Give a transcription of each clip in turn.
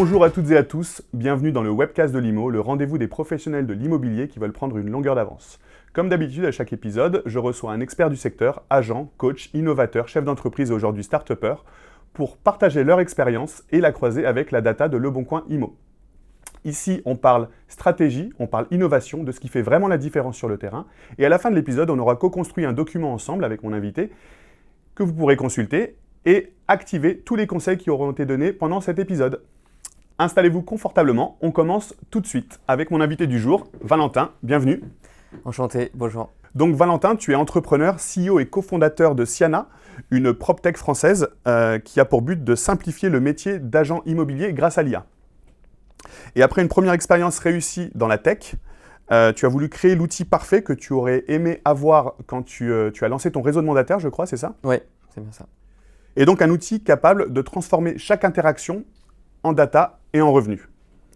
Bonjour à toutes et à tous, bienvenue dans le webcast de l'IMO, le rendez-vous des professionnels de l'immobilier qui veulent prendre une longueur d'avance. Comme d'habitude, à chaque épisode, je reçois un expert du secteur, agent, coach, innovateur, chef d'entreprise et aujourd'hui start-upper, pour partager leur expérience et la croiser avec la data de Leboncoin IMO. Ici, on parle stratégie, on parle innovation, de ce qui fait vraiment la différence sur le terrain. Et à la fin de l'épisode, on aura co-construit un document ensemble avec mon invité que vous pourrez consulter et activer tous les conseils qui auront été donnés pendant cet épisode. Installez-vous confortablement, on commence tout de suite avec mon invité du jour, Valentin, bienvenue. Enchanté, bonjour. Donc Valentin, tu es entrepreneur, CEO et cofondateur de Siana, une PropTech française qui a pour but de simplifier le métier d'agent immobilier grâce à l'IA. Et après une première expérience réussie dans la tech, tu as voulu créer l'outil parfait que tu aurais aimé avoir quand tu as lancé ton réseau de mandataires, je crois, c'est ça ? Oui, c'est bien ça. Et donc un outil capable de transformer chaque interaction en data et en revenus,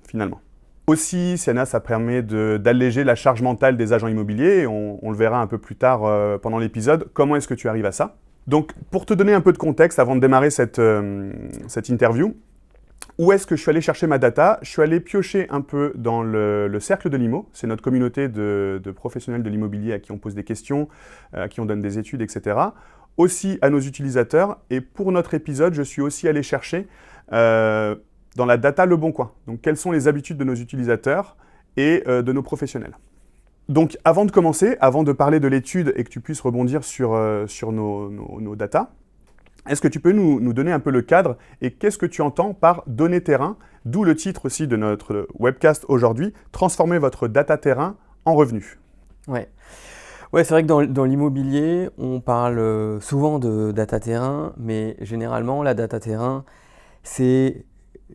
finalement. Aussi, Siana, ça permet d'alléger la charge mentale des agents immobiliers, et on le verra un peu plus tard pendant l'épisode. Comment est-ce que tu arrives à ça ? Donc, pour te donner un peu de contexte avant de démarrer cette interview, où est-ce que je suis allé chercher ma data ? Je suis allé piocher un peu dans le cercle de l'IMO, c'est notre communauté de professionnels de l'immobilier à qui on pose des questions, à qui on donne des études, etc. Aussi à nos utilisateurs, et pour notre épisode, je suis aussi allé chercher dans la data Leboncoin. Donc, quelles sont les habitudes de nos utilisateurs et de nos professionnels. Donc, avant de commencer, avant de parler de l'étude et que tu puisses rebondir sur nos data, est-ce que tu peux nous donner un peu le cadre et qu'est-ce que tu entends par données terrain, d'où le titre aussi de notre webcast aujourd'hui, transformer votre data terrain en revenus. Ouais, c'est vrai que dans l'immobilier, on parle souvent de data terrain, mais généralement, la data terrain, c'est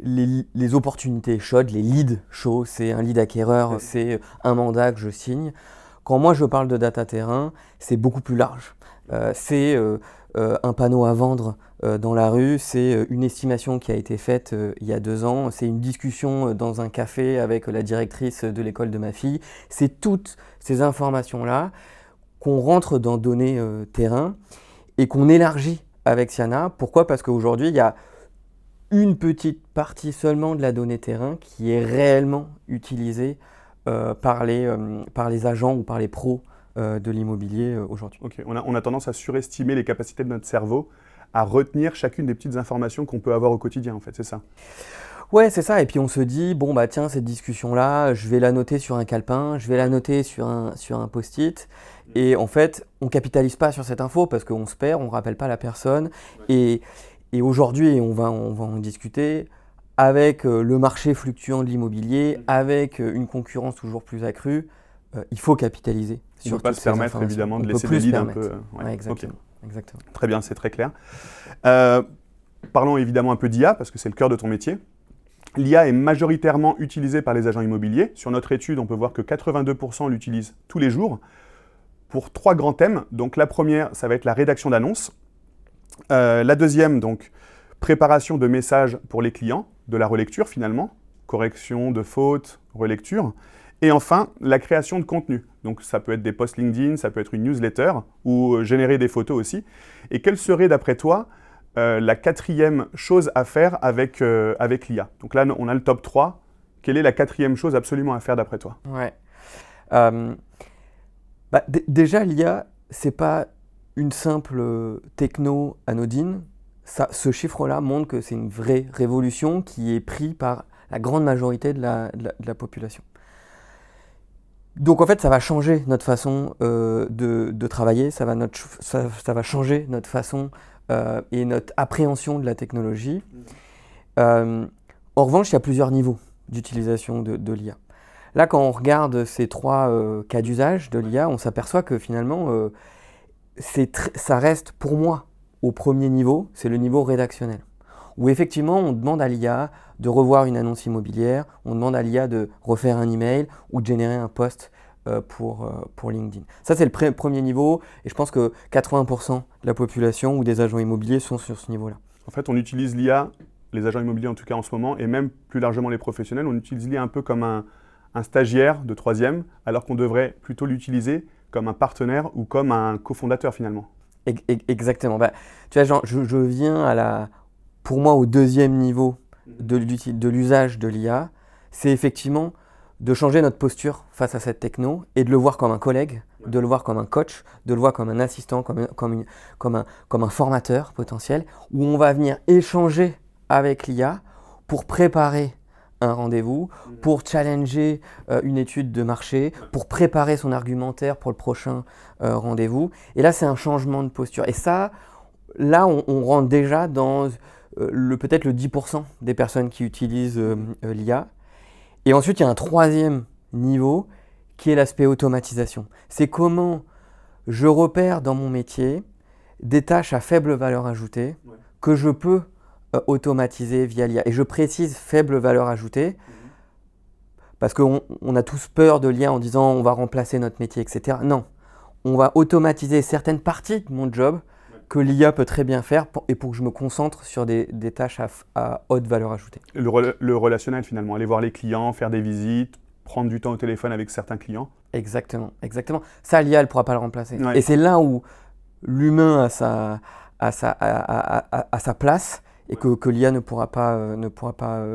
les opportunités chaudes, les leads chauds, c'est un lead acquéreur, c'est un mandat que je signe. Quand moi je parle de data terrain, c'est beaucoup plus large. C'est un panneau à vendre dans la rue, c'est une estimation qui a été faite il y a 2 ans, c'est une discussion dans un café avec la directrice de l'école de ma fille. C'est toutes ces informations-là qu'on rentre dans données terrain et qu'on élargit avec Siana. Pourquoi ? Parce qu'aujourd'hui, il y a une petite partie seulement de la donnée terrain qui est réellement utilisée par les agents ou par les pros de l'immobilier aujourd'hui. Ok, on a tendance à surestimer les capacités de notre cerveau à retenir chacune des petites informations qu'on peut avoir au quotidien, en fait, c'est ça ? Ouais, c'est ça. Et puis on se dit, bon bah tiens, cette discussion-là, je vais la noter sur un calepin, je vais la noter sur un post-it. Et en fait, on ne capitalise pas sur cette info parce qu'on se perd, on ne rappelle pas la personne. Et aujourd'hui, on va en discuter, avec le marché fluctuant de l'immobilier, avec une concurrence toujours plus accrue, il faut capitaliser. On ne peut pas se permettre évidemment de laisser des leads un peu. Ouais, exactement. Okay. Exactement. Très bien, c'est très clair. Parlons évidemment un peu d'IA parce que c'est le cœur de ton métier. L'IA est majoritairement utilisée par les agents immobiliers. Sur notre étude, on peut voir que 82% l'utilisent tous les jours pour 3 grands thèmes. Donc la première, ça va être la rédaction d'annonces. La deuxième, donc, préparation de messages pour les clients, de la relecture finalement, correction de fautes, relecture. Et enfin, la création de contenu. Donc ça peut être des posts LinkedIn, ça peut être une newsletter ou générer des photos aussi. Et quelle serait d'après toi la 4e chose à faire avec l'IA ? Donc là, on a le top 3. Quelle est la 4e chose absolument à faire d'après toi ? Ouais. Déjà, l'IA, c'est pas une simple techno anodine. Ce chiffre-là montre que c'est une vraie révolution qui est prise par la grande majorité de la population. Donc en fait, ça va changer notre façon de travailler, ça va changer notre façon et notre appréhension de la technologie. En revanche, il y a plusieurs niveaux d'utilisation de l'IA. Là, quand on regarde ces 3 cas d'usage de l'IA, on s'aperçoit que finalement, ça reste pour moi au premier niveau, c'est le niveau rédactionnel. Où effectivement, on demande à l'IA de revoir une annonce immobilière, on demande à l'IA de refaire un email ou de générer un post pour LinkedIn. Ça, c'est le premier niveau et je pense que 80% de la population ou des agents immobiliers sont sur ce niveau-là. En fait, on utilise l'IA, les agents immobiliers en tout cas en ce moment, et même plus largement les professionnels, on utilise l'IA un peu comme un stagiaire de 3e, alors qu'on devrait plutôt l'utiliser comme un partenaire ou comme un cofondateur finalement. Exactement. Tu vois, genre, je viens pour moi au 2e niveau de l'usage de l'IA, c'est effectivement de changer notre posture face à cette techno et de le voir comme un collègue, de le voir comme un coach, de le voir comme un assistant, comme un formateur potentiel, où on va venir échanger avec l'IA pour préparer un rendez-vous, pour challenger une étude de marché, pour préparer son argumentaire pour le prochain rendez-vous. Et là, c'est un changement de posture. Et ça, là, on rentre déjà dans peut-être le 10% des personnes qui utilisent l'IA. Et ensuite, il y a un troisième niveau qui est l'aspect automatisation. C'est comment je repère dans mon métier des tâches à faible valeur ajoutée que je peux automatiser via l'IA. Et je précise faible valeur ajoutée parce qu'on a tous peur de l'IA en disant on va remplacer notre métier, etc. Non, on va automatiser certaines parties de mon job que l'IA peut très bien faire pour que je me concentre sur des tâches à haute valeur ajoutée. Le relationnel finalement, aller voir les clients, faire des visites, prendre du temps au téléphone avec certains clients. Exactement, exactement. Ça, l'IA, elle ne pourra pas le remplacer. Ouais. Et c'est là où l'humain a sa place et que l'IA ne pourra pas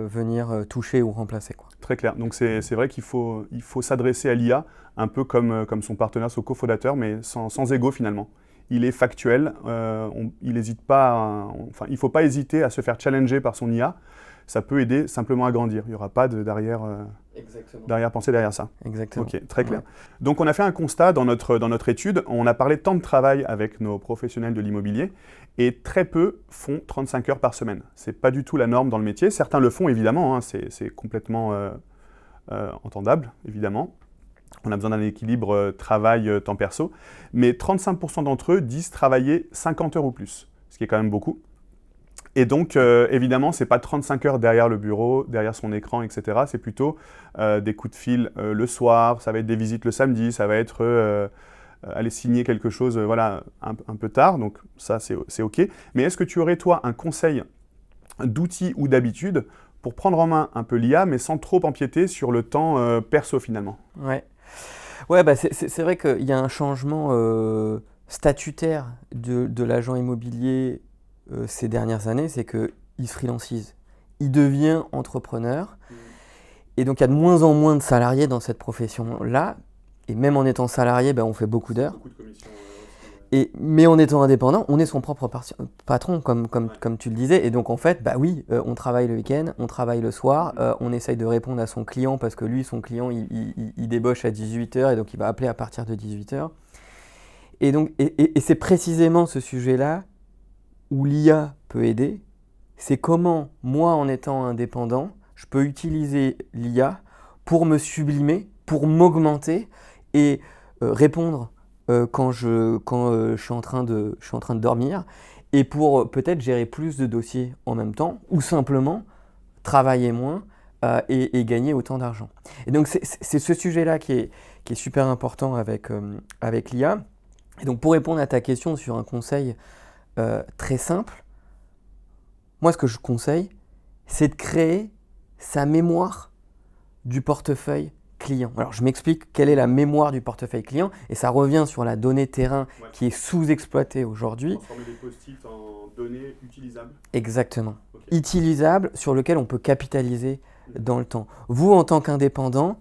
venir toucher ou remplacer, quoi. Très clair. Donc c'est vrai qu'il faut s'adresser à l'IA un peu comme son partenaire, son cofondateur, mais sans ego finalement. Il est factuel, il n'hésite pas, il ne faut pas hésiter à se faire challenger par son IA. Ça peut aider simplement à grandir. Il n'y aura pas d'arrière-pensée derrière ça. Exactement. Ok, très clair. Ouais. Donc on a fait un constat dans notre étude. On a parlé de temps de travail avec nos professionnels de l'immobilier et très peu font 35 heures par semaine. Ce n'est pas du tout la norme dans le métier. Certains le font évidemment, hein, c'est complètement entendable évidemment. On a besoin d'un équilibre travail-temps perso. Mais 35% d'entre eux disent travailler 50 heures ou plus, ce qui est quand même beaucoup. Et donc, évidemment, ce n'est pas 35 heures derrière le bureau, derrière son écran, etc. C'est plutôt des coups de fil le soir, ça va être des visites le samedi, ça va être aller signer quelque chose un peu tard. Donc ça, c'est OK. Mais est-ce que tu aurais, toi, un conseil d'outils ou d'habitude pour prendre en main un peu l'IA, mais sans trop empiéter sur le temps perso, finalement? Ouais, bah c'est vrai qu'il y a un changement statutaire de l'agent immobilier ces dernières années, c'est qu'il se freelancise. Il devient entrepreneur. Et donc, il y a de moins en moins de salariés dans cette profession-là. Et même en étant salarié, on fait beaucoup d'heures. Mais en étant indépendant, on est son propre patron, comme tu le disais. Et donc, en fait, on travaille le week-end, on travaille le soir, on essaye de répondre à son client parce que lui, son client, il débauche à 18h et donc il va appeler à partir de 18h. Et donc, c'est précisément ce sujet-là où l'IA peut aider. C'est comment, moi, en étant indépendant, je peux utiliser l'IA pour me sublimer, pour m'augmenter et répondre quand je suis en train de dormir et pour peut-être gérer plus de dossiers en même temps ou simplement travailler moins et gagner autant d'argent. Et donc c'est ce sujet-là qui est super important avec l'IA. Et donc pour répondre à ta question sur un conseil très simple, moi ce que je conseille, c'est de créer sa mémoire du portefeuille client. Alors je m'explique quelle est la mémoire du portefeuille client et ça revient sur la donnée terrain qui est sous-exploitée aujourd'hui. Transformer des post-it en données utilisables. Exactement. Okay. Utilisables sur lesquelles on peut capitaliser dans le temps. Vous, en tant qu'indépendant,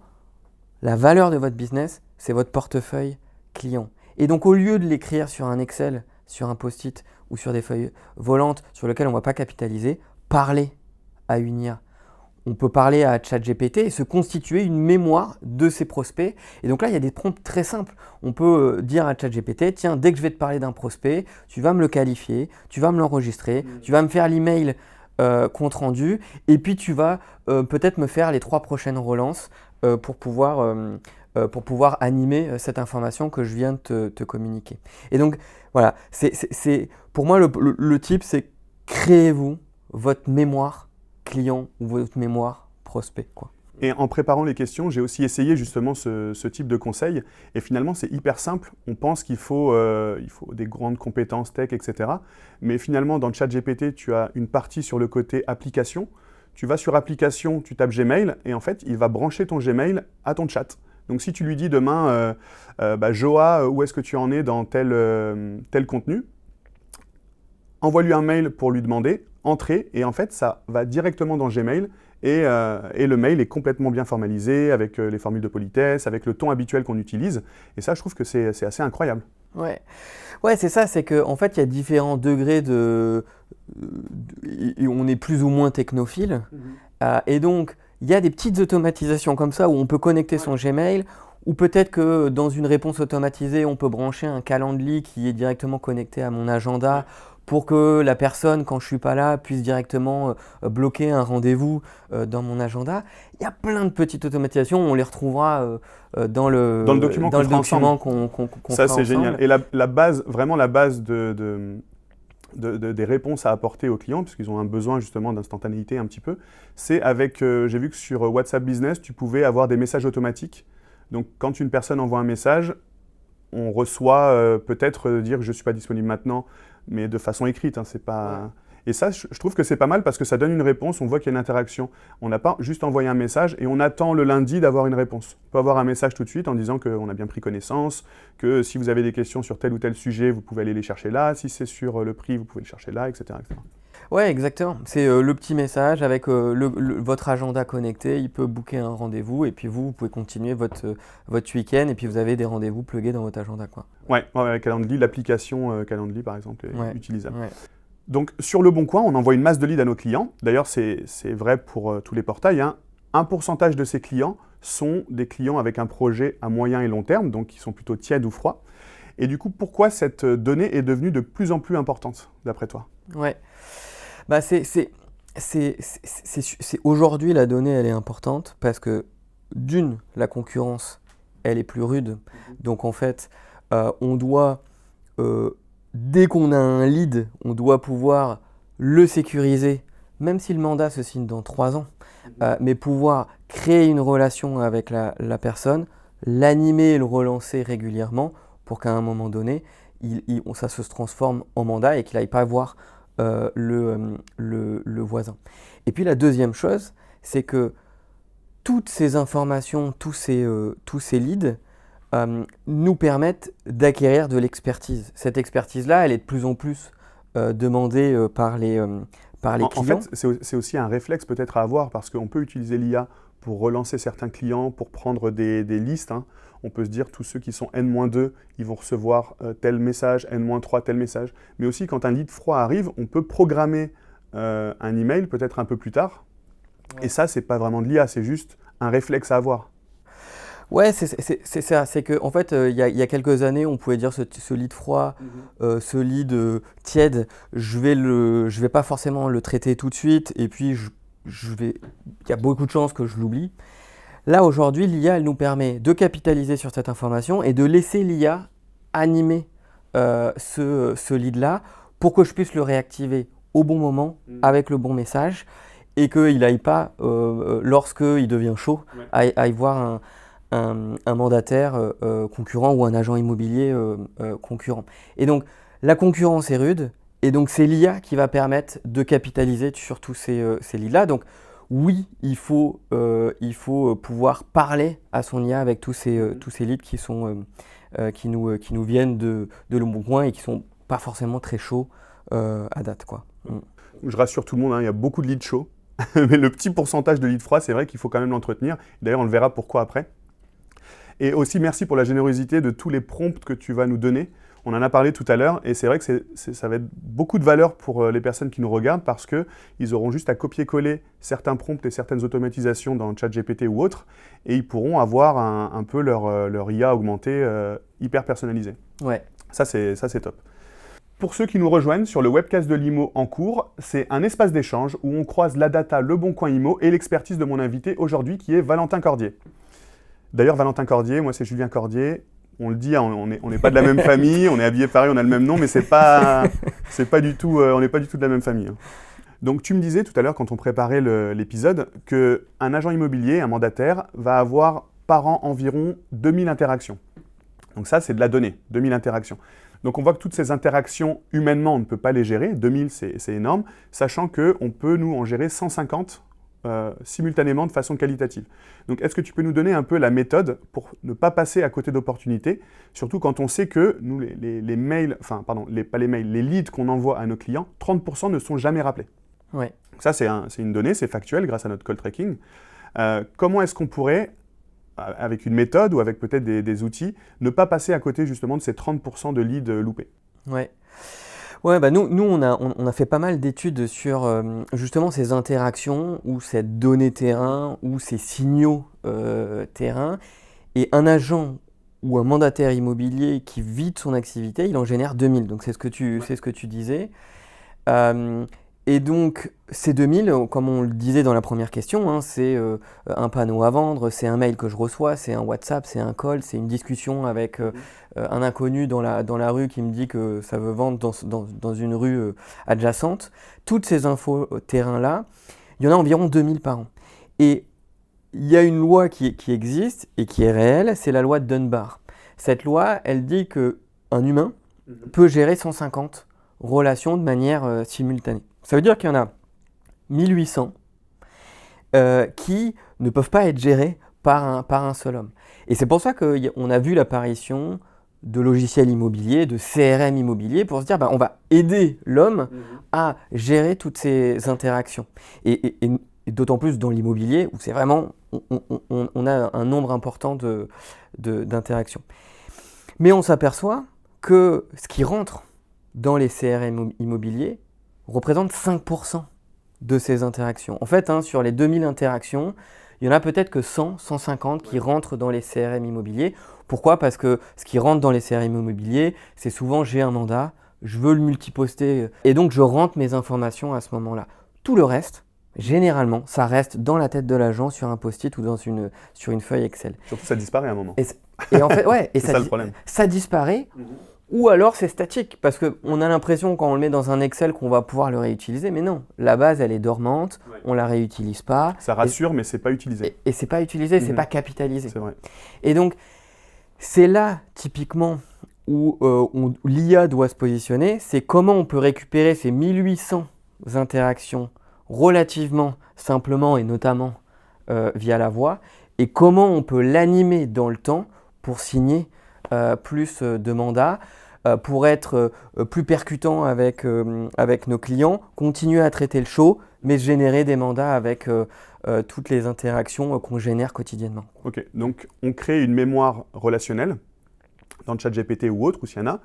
la valeur de votre business, c'est votre portefeuille client. Et donc au lieu de l'écrire sur un Excel, sur un post-it ou sur des feuilles volantes sur lesquelles on ne va pas capitaliser, parlez à une IA. On peut parler à ChatGPT et se constituer une mémoire de ses prospects. Et donc là, il y a des prompts très simples. On peut dire à ChatGPT, tiens, dès que je vais te parler d'un prospect, tu vas me le qualifier, tu vas me l'enregistrer, tu vas me faire l'email compte rendu et puis tu vas peut-être me faire les 3 prochaines relances pour pouvoir animer cette information que je viens de te communiquer. Et donc, voilà, pour moi, le type, c'est créez-vous votre mémoire client ou votre mémoire prospect, quoi. Et en préparant les questions, j'ai aussi essayé justement ce type de conseil. Et finalement, c'est hyper simple. On pense qu'il faut des grandes compétences tech, etc. Mais finalement, dans ChatGPT, tu as une partie sur le côté application. Tu vas sur application, tu tapes Gmail et en fait, il va brancher ton Gmail à ton chat. Donc, si tu lui dis demain, Joa, où est-ce que tu en es dans tel contenu, envoie-lui un mail pour lui demander. entrer et en fait, ça va directement dans Gmail et le mail est complètement bien formalisé avec les formules de politesse, avec le ton habituel qu'on utilise. Et ça, je trouve que c'est assez incroyable. Ouais, ouais, c'est ça, c'est qu'en fait, il y a différents degrés et on est plus ou moins technophile. Et donc, il y a des petites automatisations comme ça où on peut connecter son Gmail, ou peut-être que dans une réponse automatisée, on peut brancher un Calendly qui est directement connecté à mon agenda pour que la personne, quand je ne suis pas là, puisse directement bloquer un rendez-vous dans mon agenda. Il y a plein de petites automatisations, on les retrouvera dans le document qu'on ça, fera c'est ensemble. génial. Et la base, vraiment la base des réponses à apporter aux clients, puisqu'ils ont un besoin justement d'instantanéité un petit peu, c'est avec, j'ai vu que sur WhatsApp Business, tu pouvais avoir des messages automatiques. Donc quand une personne envoie un message, on reçoit peut-être dire que je ne suis pas disponible maintenant, mais de façon écrite. C'est pas... Et ça, je trouve que c'est pas mal parce que ça donne une réponse, on voit qu'il y a une interaction. On n'a pas juste envoyé un message et on attend le lundi d'avoir une réponse. On peut avoir un message tout de suite en disant qu'on a bien pris connaissance, que si vous avez des questions sur tel ou tel sujet, vous pouvez aller les chercher là. Si c'est sur le prix, vous pouvez le chercher là, etc. etc. Ouais, exactement. C'est le petit message avec votre agenda connecté. Il peut booker un rendez-vous et puis vous pouvez continuer votre week-end et puis vous avez des rendez-vous plugués dans votre agenda, quoi. Ouais, Calendly, l'application Calendly par exemple est utilisable. Ouais. Donc sur Le Bon Coin, on envoie une masse de leads à nos clients. D'ailleurs, c'est vrai pour tous les portails. Un pourcentage de ces clients sont des clients avec un projet à moyen et long terme, donc qui sont plutôt tièdes ou froids. Et du coup, pourquoi cette donnée est devenue de plus en plus importante, d'après toi ? Ouais. Bah aujourd'hui, la donnée, elle est importante parce que d'une, la concurrence, elle est plus rude. Donc en fait, on doit, dès qu'on a un lead, on doit pouvoir le sécuriser, même si le mandat se signe dans 3 ans, mais pouvoir créer une relation avec la personne, l'animer et le relancer régulièrement pour qu'à un moment donné, ça se transforme en mandat et qu'il n'aille pas voir le voisin. Et puis la deuxième chose, c'est que toutes ces informations, tous ces leads nous permettent d'acquérir de l'expertise. Cette expertise-là, elle est de plus en plus demandée par les clients. En fait, c'est aussi un réflexe peut-être à avoir parce qu'on peut utiliser l'IA pour relancer certains clients, pour prendre des listes. On peut se dire tous ceux qui sont N-2, ils vont recevoir tel message, N-3 tel message. Mais aussi quand un lead froid arrive, on peut programmer un email peut-être un peu plus tard. Ouais. Et ça, c'est pas vraiment de l'IA, c'est juste un réflexe à avoir. Ouais, c'est ça. C'est qu'en fait, il y a quelques années, on pouvait dire ce lead froid, ce lead tiède, je vais pas forcément le traiter tout de suite et puis il y a beaucoup de chances que je l'oublie. Là, aujourd'hui, l'IA, elle nous permet de capitaliser sur cette information et de laisser l'IA animer ce lead-là pour que je puisse le réactiver au bon moment, avec le bon message, et qu'il n'aille pas, lorsqu'il devient chaud, aille voir un mandataire concurrent ou un agent immobilier concurrent. Et donc, la concurrence est rude, et donc c'est l'IA qui va permettre de capitaliser sur tous ces leads-là. Donc, oui, il faut pouvoir parler à son IA avec tous ces leads qui nous viennent de Le Bon Coin et qui ne sont pas forcément très chauds à date, quoi. Je rassure tout le monde, il y a beaucoup de leads chauds, mais le petit pourcentage de leads froids, c'est vrai qu'il faut quand même l'entretenir. D'ailleurs, on le verra pourquoi après. Et aussi, merci pour la générosité de tous les prompts que tu vas nous donner. On en a parlé tout à l'heure et c'est vrai que ça va être beaucoup de valeur pour les personnes qui nous regardent parce qu'ils auront juste à copier-coller certains prompts et certaines automatisations dans ChatGPT ou autre et ils pourront avoir un peu leur IA augmentée hyper personnalisée. Ouais. Ça, c'est top. Pour ceux qui nous rejoignent sur le webcast de l'IMO en cours, c'est un espace d'échange où on croise la data Le Bon Coin IMO et l'expertise de mon invité aujourd'hui qui est Valentin Cordier. D'ailleurs, Valentin Cordier, moi c'est Julien Cordier. On le dit, on n'est pas de la même famille, on est habillés pareil, on a le même nom, mais on n'est pas du tout de la même famille. Donc tu me disais tout à l'heure quand on préparait l'épisode qu'un agent immobilier, un mandataire, va avoir par an environ 2000 interactions. Donc ça, c'est de la donnée, 2000 interactions. Donc on voit que toutes ces interactions, humainement, on ne peut pas les gérer. 2000, c'est énorme, sachant qu'on peut nous en gérer 150 simultanément de façon qualitative. Donc est-ce que tu peux nous donner un peu la méthode pour ne pas passer à côté d'opportunités, surtout quand on sait que nous, les mails, enfin pardon, pas les mails, les leads qu'on envoie à nos clients, 30% ne sont jamais rappelés. Ouais. Ça, c'est une donnée, c'est factuel grâce à notre call tracking. Comment est-ce qu'on pourrait, avec une méthode ou avec peut-être des outils, ne pas passer à côté justement de ces 30% de leads loupés? Ouais. Ouais, bah nous on a fait pas mal d'études sur justement ces interactions ou cette donnée terrain ou ces signaux terrain. Et un agent ou un mandataire immobilier qui vide son activité, il en génère 2000. Donc c'est ce que tu disais. Euh, et donc ces 2000, comme on le disait dans la première question, hein, c'est un panneau à vendre, c'est un mail que je reçois, c'est un WhatsApp, c'est un call, c'est une discussion avec un inconnu dans la rue qui me dit que ça veut vendre dans une rue adjacente. Toutes ces infos terrain-là, il y en a environ 2000 par an. Et il y a une loi qui existe et qui est réelle, c'est la loi de Dunbar. Cette loi, elle dit qu'un humain peut gérer 150 relations de manière simultanée. Ça veut dire qu'il y en a 1800 qui ne peuvent pas être gérés par un seul homme. Et c'est pour ça qu'on a vu l'apparition de logiciels immobiliers, de CRM immobiliers, pour se dire on va aider l'homme à gérer toutes ces interactions. Et d'autant plus dans l'immobilier, où c'est vraiment, on a un nombre important d'interactions. Mais on s'aperçoit que ce qui rentre dans les CRM immobiliers représente 5% de ces interactions. En fait, sur les 2000 interactions, il y en a peut-être que 100, 150 qui rentrent dans les CRM immobiliers. Pourquoi ? Parce que ce qui rentre dans les CRM immobiliers, c'est souvent j'ai un mandat, je veux le multiposter, et donc je rentre mes informations à ce moment-là. Tout le reste, généralement, ça reste dans la tête de l'agent sur un post-it ou sur une feuille Excel. Surtout, ça disparaît à un moment. Et en fait, ouais, c'est ça le problème. Ça disparaît, ou alors c'est statique, parce qu'on a l'impression quand on le met dans un Excel qu'on va pouvoir le réutiliser, mais non, la base elle est dormante, on la réutilise pas. Ça rassure, mais c'est pas utilisé. Et c'est pas utilisé, c'est pas capitalisé. C'est vrai. Et donc, c'est là typiquement où l'IA doit se positionner, c'est comment on peut récupérer ces 1800 interactions relativement simplement et notamment via la voix, et comment on peut l'animer dans le temps pour signer plus de mandats, pour être plus percutant avec nos clients, continuer à traiter le show, mais générer des mandats avec toutes les interactions qu'on génère quotidiennement. Ok, donc on crée une mémoire relationnelle dans le ChatGPT ou autre, ou s'il y en a.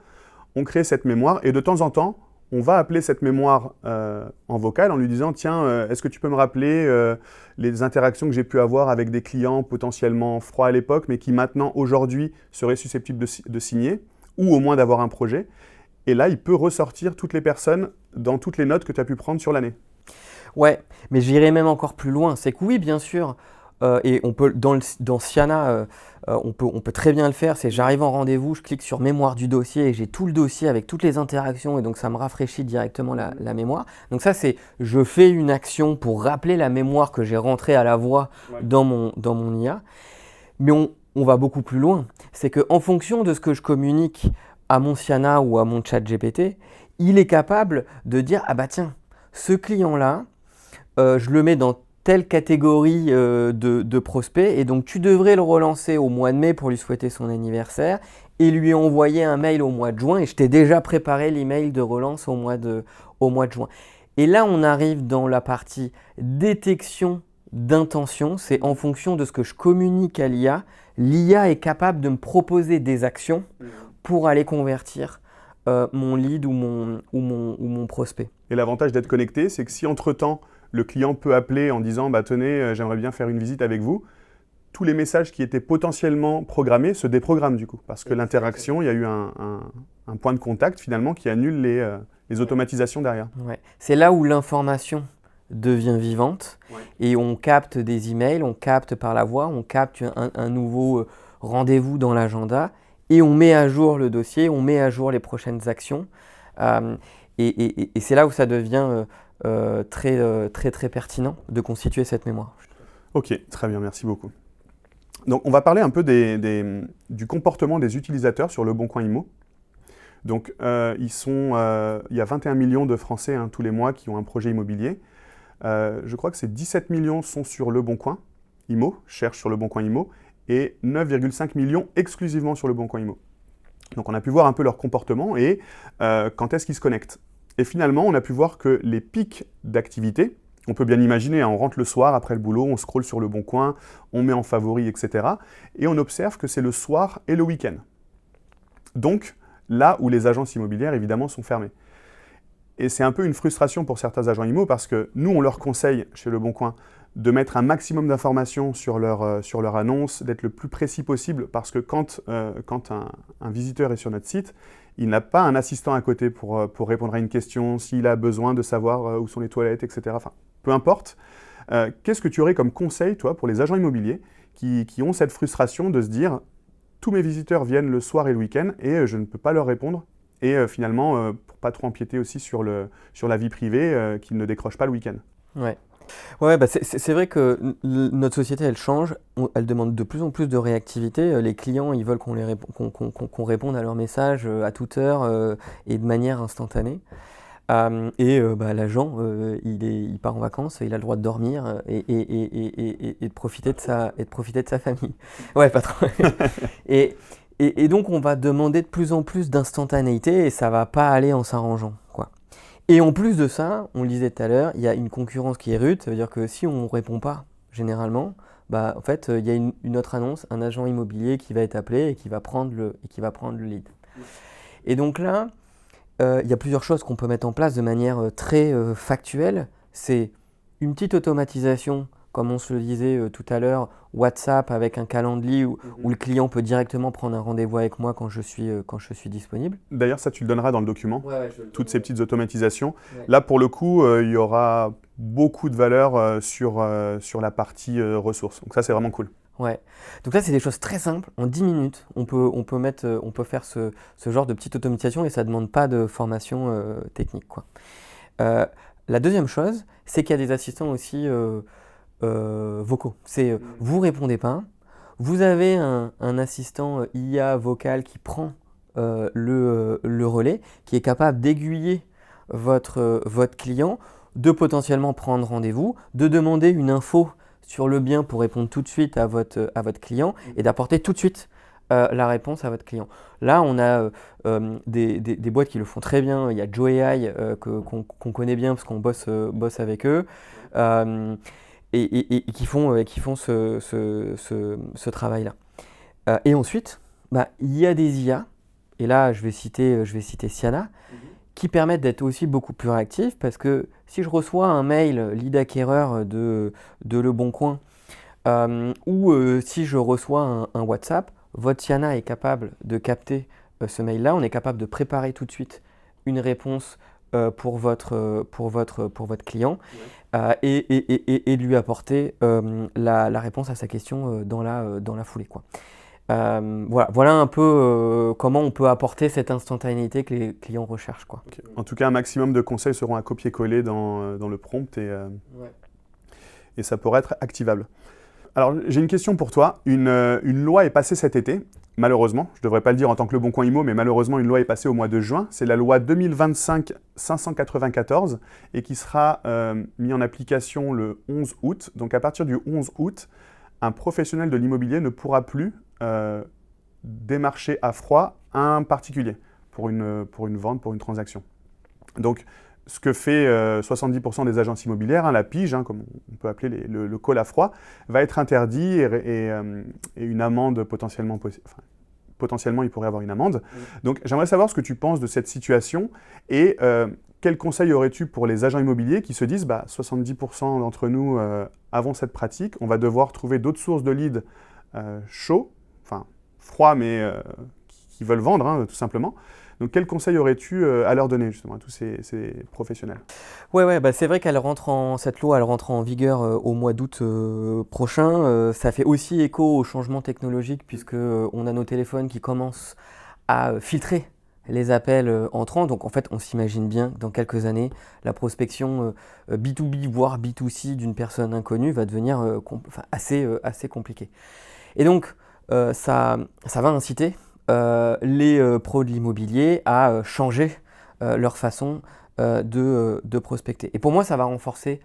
On crée cette mémoire et de temps en temps, on va appeler cette mémoire en vocal en lui disant « Tiens, est-ce que tu peux me rappeler les interactions que j'ai pu avoir avec des clients potentiellement froids à l'époque, mais qui maintenant, aujourd'hui, seraient susceptibles de signer, ou au moins d'avoir un projet ?» Et là, il peut ressortir toutes les personnes dans toutes les notes que tu as pu prendre sur l'année. Ouais, mais j'irai même encore plus loin. C'est que oui, bien sûr, et on peut, dans Siana, on peut très bien le faire. C'est j'arrive en rendez-vous, je clique sur mémoire du dossier et j'ai tout le dossier avec toutes les interactions et donc ça me rafraîchit directement la mémoire. Donc ça, c'est je fais une action pour rappeler la mémoire que j'ai rentrée à la voix dans mon IA. Mais on va beaucoup plus loin. C'est qu'en fonction de ce que je communique à mon Siana ou à mon ChatGPT, il est capable de dire ah bah tiens, ce client-là, je le mets dans telle catégorie de prospects et donc tu devrais le relancer au mois de mai pour lui souhaiter son anniversaire et lui envoyer un mail au mois de juin et je t'ai déjà préparé l'email de relance au mois de juin. Et là, on arrive dans la partie détection d'intention, c'est en fonction de ce que je communique à l'IA, l'IA est capable de me proposer des actions pour aller convertir mon lead ou mon prospect. Et l'avantage d'être connecté, c'est que si entre-temps, le client peut appeler en disant bah, « Tenez, j'aimerais bien faire une visite avec vous », tous les messages qui étaient potentiellement programmés se déprogramment du coup. Parce que l'interaction, il y a eu un point de contact finalement qui annule les automatisations derrière. Ouais. C'est là où l'information devient vivante et on capte des emails, on capte par la voix, on capte un nouveau rendez-vous dans l'agenda et on met à jour le dossier, on met à jour les prochaines actions. Et c'est là où ça devient très pertinent de constituer cette mémoire. Ok, très bien, merci beaucoup. Donc on va parler un peu du comportement des utilisateurs sur Le Bon Coin Immo. Donc il y a 21 millions de Français tous les mois qui ont un projet immobilier. Je crois que c'est 17 millions sont sur Le Bon Coin Immo, cherchent sur Le Bon Coin Immo, et 9,5 millions exclusivement sur Le Bon Coin Immo. Donc on a pu voir un peu leur comportement et quand est-ce qu'ils se connectent. Et finalement, on a pu voir que les pics d'activité, on peut bien imaginer, hein, on rentre le soir après le boulot, on scrolle sur Le Bon Coin, on met en favori, etc. Et on observe que c'est le soir et le week-end. Donc, là où les agences immobilières, évidemment, sont fermées. Et c'est un peu une frustration pour certains agents immo parce que nous, on leur conseille, chez Le Bon Coin, de mettre un maximum d'informations sur leur annonce, d'être le plus précis possible, parce que quand un visiteur est sur notre site, il n'a pas un assistant à côté pour répondre à une question, s'il a besoin de savoir où sont les toilettes, etc. Enfin, peu importe. Qu'est-ce que tu aurais comme conseil, toi, pour les agents immobiliers qui ont cette frustration de se dire « tous mes visiteurs viennent le soir et le week-end et je ne peux pas leur répondre » et finalement, pour pas trop empiéter aussi sur la vie privée, qu'ils ne décrochent pas le week-end. Ouais. Ouais, bah c'est vrai que notre société, elle change, elle demande de plus en plus de réactivité. Les clients, ils veulent qu'on réponde à leurs messages à toute heure et de manière instantanée. L'agent, il part en vacances, il a le droit de dormir et de profiter de sa famille. Ouais, pas trop. Et donc, on va demander de plus en plus d'instantanéité et ça va pas aller en s'arrangeant, quoi. Et en plus de ça, on le disait tout à l'heure, il y a une concurrence qui est rude. Ça veut dire que si on ne répond pas, généralement, en fait, il y a une autre annonce, un agent immobilier qui va être appelé et qui va prendre le lead. Et donc là, il y a plusieurs choses qu'on peut mettre en place de manière très factuelle. C'est une petite automatisation, comme on se le disait tout à l'heure, WhatsApp avec un calendrier où le client peut directement prendre un rendez-vous avec moi quand je suis disponible. D'ailleurs, ça, tu le donneras dans le document, toutes ces petites automatisations. Ouais. Là, pour le coup, il y aura beaucoup de valeur sur la partie ressources. Donc ça, c'est vraiment cool. Ouais. Donc là, c'est des choses très simples. En 10 minutes, on peut faire ce genre de petite automatisation et ça ne demande pas de formation technique, quoi. La deuxième chose, c'est qu'il y a des assistants aussi vocaux. C'est vous répondez pas, vous avez un assistant IA vocal qui prend le relais, qui est capable d'aiguiller votre client, de potentiellement prendre rendez-vous, de demander une info sur le bien pour répondre tout de suite à votre client et d'apporter tout de suite la réponse à votre client. Là, on a des boîtes qui le font très bien. Il y a Joe.ai qu'on connaît bien parce qu'on bosse avec eux et qui font ce travail-là. Et ensuite, il y a des IA, et là je vais citer Siana, qui permettent d'être aussi beaucoup plus réactifs parce que si je reçois un mail lead acquéreur de Le Bon Coin ou si je reçois un WhatsApp, votre Siana est capable de capter ce mail-là. On est capable de préparer tout de suite une réponse pour votre client et de lui apporter la réponse à sa question dans la foulée, quoi. Voilà un peu comment on peut apporter cette instantanéité que les clients recherchent, quoi. Okay. En tout cas, un maximum de conseils seront à copier-coller dans le prompt et ça pourrait être activable. Alors, j'ai une question pour toi. Une loi est passée cet été, malheureusement. Je ne devrais pas le dire en tant que Le Bon Coin Immo, mais malheureusement, une loi est passée au mois de juin. C'est la loi 2025-594 et qui sera mise en application le 11 août. Donc, à partir du 11 août, un professionnel de l'immobilier ne pourra plus démarcher à froid un particulier pour une vente, pour une transaction. Donc, ce que fait 70% des agences immobilières, la pige, comme on peut appeler le call à froid, va être interdit et une amende potentiellement il pourrait avoir une amende. Oui. Donc, j'aimerais savoir ce que tu penses de cette situation et quels conseils aurais-tu pour les agents immobiliers qui se disent 70% d'entre nous avons cette pratique, on va devoir trouver d'autres sources de leads chauds, froids, mais qui veulent vendre, tout simplement. Donc, quels conseils aurais-tu à leur donner, justement, à tous ces professionnels ? C'est vrai cette loi, elle rentre en vigueur au mois d'août prochain. Ça fait aussi écho au changement technologique, puisque on a nos téléphones qui commencent à filtrer les appels entrants. Donc, en fait, on s'imagine bien que dans quelques années, la prospection B2B, voire B2C d'une personne inconnue va devenir assez compliquée. Et donc, ça va inciter les pros de l'immobilier à changer leur façon de prospecter. Et pour moi, ça va renforcer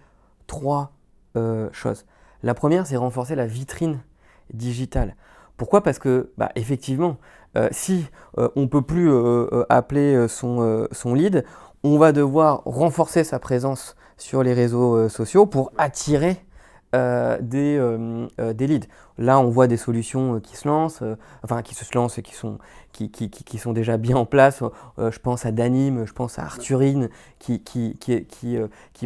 3 choses. La première, c'est renforcer la vitrine digitale. Pourquoi ? Parce que, effectivement, si on ne peut plus appeler son lead, on va devoir renforcer sa présence sur les réseaux sociaux pour attirer des leads. Là, on voit des solutions qui se lancent, et qui sont déjà bien en place. Je pense à Danim, je pense à Arthurine, qui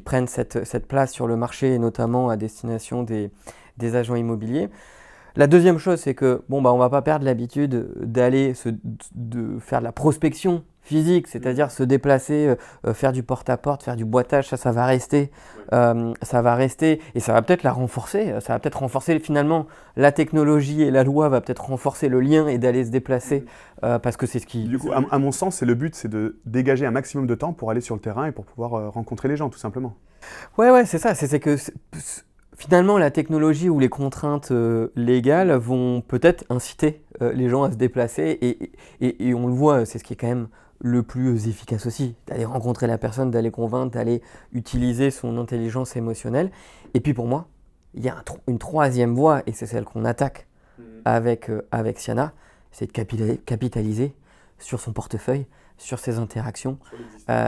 prennent cette place sur le marché, et notamment à destination des agents immobiliers. La deuxième chose, c'est que on ne va pas perdre l'habitude de faire de la prospection physique, c'est-à-dire se déplacer, faire du porte-à-porte, faire du boitage, ça va rester. Ça va rester et ça va peut-être la renforcer. Ça va peut-être renforcer finalement la technologie, et la loi va peut-être renforcer le lien et d'aller se déplacer parce que c'est ce qui… Du coup, à mon sens, le but, c'est de dégager un maximum de temps pour aller sur le terrain et pour pouvoir rencontrer les gens, tout simplement. Ouais, c'est ça. C'est que finalement, la technologie ou les contraintes légales vont peut-être inciter les gens à se déplacer et on le voit, c'est ce qui est quand même le plus efficace aussi, d'aller rencontrer la personne, d'aller convaincre, d'aller utiliser son intelligence émotionnelle. Et puis pour moi, il y a une troisième voie, et c'est celle qu'on attaque avec Siana, c'est de capitaliser sur son portefeuille, sur ses interactions,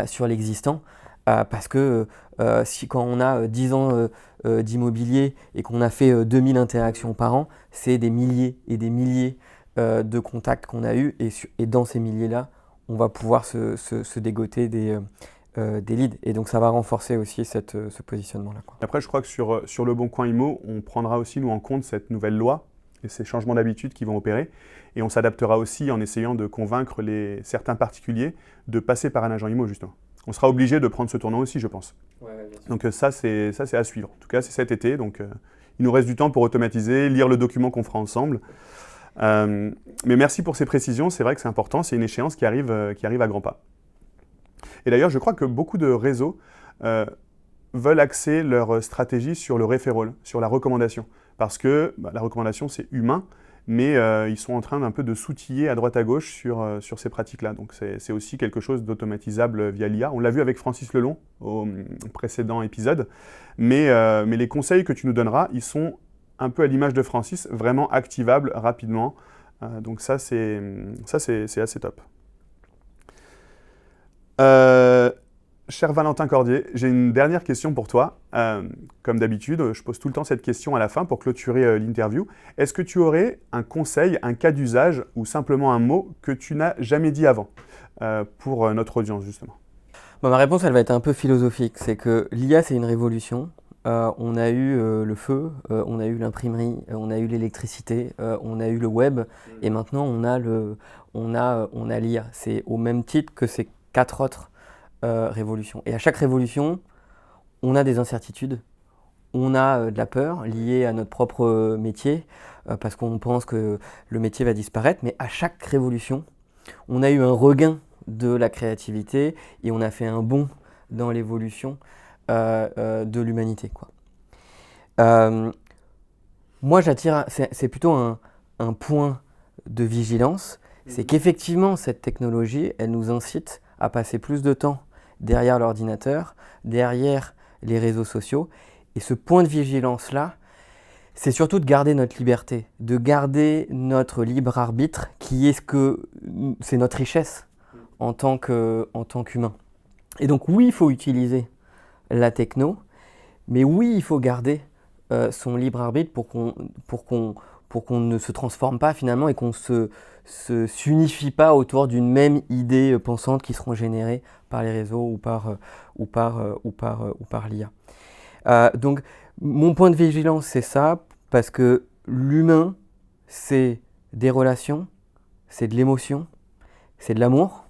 sur l'existant. Parce que quand on a 10 ans d'immobilier et qu'on a fait 2000 interactions par an, c'est des milliers et des milliers de contacts qu'on a eus. Et dans ces milliers-là, on va pouvoir se dégoter des leads. Et donc, ça va renforcer aussi ce positionnement-là. Après, je crois que sur Le Bon Coin Immo, on prendra aussi, nous, en compte cette nouvelle loi et ces changements d'habitude qui vont opérer. Et on s'adaptera aussi en essayant de convaincre certains particuliers de passer par un agent IMO, justement. On sera obligé de prendre ce tournant aussi, je pense. Ouais, bien sûr. Donc ça, c'est à suivre. En tout cas, c'est cet été. Donc, il nous reste du temps pour automatiser, lire le document qu'on fera ensemble. Mais merci pour ces précisions. C'est vrai que c'est important. C'est une échéance qui arrive à grands pas. Et d'ailleurs, je crois que beaucoup de réseaux veulent axer leur stratégie sur le referral, sur la recommandation. Parce que la recommandation, c'est humain, mais ils sont en train d'un peu de s'outiller à droite à gauche sur ces pratiques-là. Donc c'est aussi quelque chose d'automatisable via l'IA. On l'a vu avec Francis Lelon au précédent épisode, mais les conseils que tu nous donneras, ils sont un peu à l'image de Francis, vraiment activables rapidement. Donc ça, c'est assez top. Cher Valentin Cordier, j'ai une dernière question pour toi. Comme d'habitude, je pose tout le temps cette question à la fin pour clôturer l'interview. Est-ce que tu aurais un conseil, un cas d'usage ou simplement un mot que tu n'as jamais dit avant pour notre audience, justement? Ma réponse, elle va être un peu philosophique. C'est que l'IA, c'est une révolution. On a eu le feu, on a eu l'imprimerie, on a eu l'électricité, on a eu le web, et maintenant on a l'IA. C'est au même titre que ces 4 autres révolutions. Et à chaque révolution, on a des incertitudes, on a de la peur liée à notre propre métier, parce qu'on pense que le métier va disparaître, mais à chaque révolution, on a eu un regain de la créativité et on a fait un bond dans l'évolution de l'humanité, quoi. Moi, c'est plutôt un point de vigilance, c'est qu'effectivement, cette technologie, elle nous incite à passer plus de temps derrière l'ordinateur, derrière les réseaux sociaux. Et ce point de vigilance-là, c'est surtout de garder notre liberté, de garder notre libre arbitre, c'est notre richesse en tant qu'humain. Et donc oui, il faut utiliser la techno, mais oui, il faut garder son libre arbitre pour qu'on ne se transforme pas finalement et qu'on s'unifie pas autour d'une même idée pensante qui seront générées par les réseaux ou par l'IA. Donc mon point de vigilance, c'est ça, parce que l'humain, c'est des relations, c'est de l'émotion, c'est de l'amour,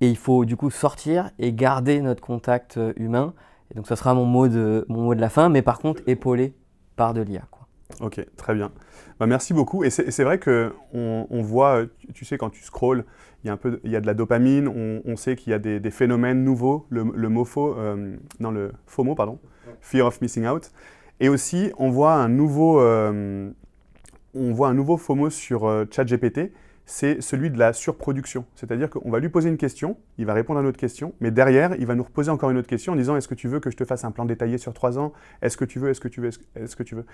et il faut du coup sortir et garder notre contact humain. Et donc, ça sera mon mot de la fin, mais par contre, épaulé par de l'IA, quoi. Ok, très bien. Merci beaucoup. Et c'est vrai qu'on voit, tu sais, quand tu scrolles, il y a de la dopamine, on sait qu'il y a des phénomènes nouveaux, le FOMO, pardon, Fear of Missing Out. Et aussi, on voit un nouveau FOMO sur ChatGPT, c'est celui de la surproduction. C'est-à-dire qu'on va lui poser une question, il va répondre à notre question, mais derrière, il va nous reposer encore une autre question en disant « Est-ce que tu veux que je te fasse un plan détaillé sur 3 ans? Est-ce que tu veux? Est-ce que tu veux? Est-ce que tu veux ?»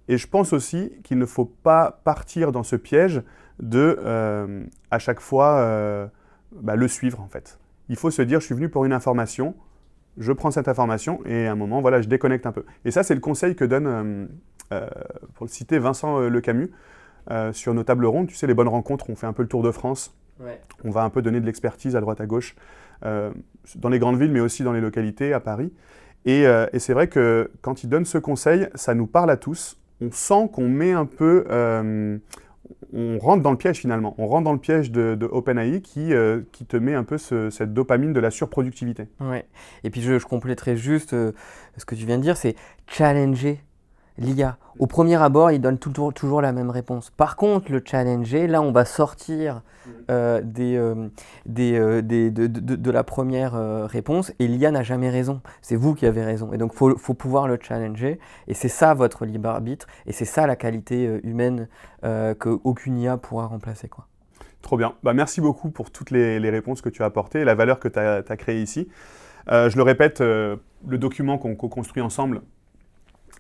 Et je pense aussi qu'il ne faut pas partir dans ce piège de, à chaque fois, le suivre, en fait. il faut se dire, je suis venu pour une information, je prends cette information et à un moment, voilà, je déconnecte un peu. Et ça, c'est le conseil que donne, pour le citer, Vincent Le Camus, sur nos tables rondes. Tu sais, les bonnes rencontres, on fait un peu le tour de France. Ouais. On va un peu donner de l'expertise à droite, à gauche, dans les grandes villes, mais aussi dans les localités, à Paris. Et c'est vrai que quand il donne ce conseil, ça nous parle à tous. On sent qu'on met un peu... on rentre dans le piège finalement. On rentre dans le piège de OpenAI qui te met un peu cette dopamine de la surproductivité. Ouais. Et puis je compléterai juste ce que tu viens de dire, c'est challenger l'IA. Au premier abord, il donne toujours la même réponse. Par contre, le challenger, là, on va sortir de la première réponse et l'IA n'a jamais raison. C'est vous qui avez raison. Et donc, il faut pouvoir le challenger. Et c'est ça votre libre arbitre. Et c'est ça la qualité humaine qu'aucune IA pourra remplacer, quoi. Trop bien. Bah, merci beaucoup pour toutes les réponses que tu as apportées et la valeur que tu as créée ici. Je le répète, le document qu'on co-construit ensemble,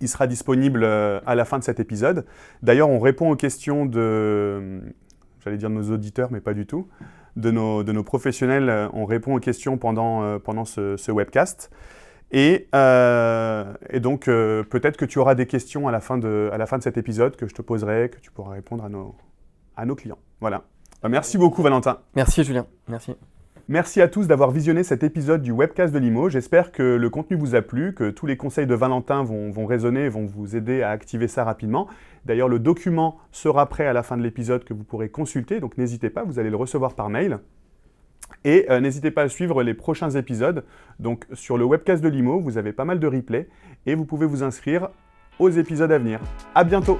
il sera disponible à la fin de cet épisode. D'ailleurs, on répond aux questions j'allais dire nos auditeurs, mais pas du tout, de nos professionnels. On répond aux questions pendant ce webcast. Et donc, peut-être que tu auras des questions à la fin de cet épisode que je te poserai, que tu pourras répondre à nos clients. Voilà. Merci beaucoup, Valentin. Merci, Julien. Merci. Merci à tous d'avoir visionné cet épisode du webcast de Limo. J'espère que le contenu vous a plu, que tous les conseils de Valentin vont résonner et vont vous aider à activer ça rapidement. D'ailleurs, le document sera prêt à la fin de l'épisode que vous pourrez consulter, donc n'hésitez pas, vous allez le recevoir par mail. Et n'hésitez pas à suivre les prochains épisodes. Donc sur le webcast de Limo, vous avez pas mal de replays et vous pouvez vous inscrire aux épisodes à venir. À bientôt!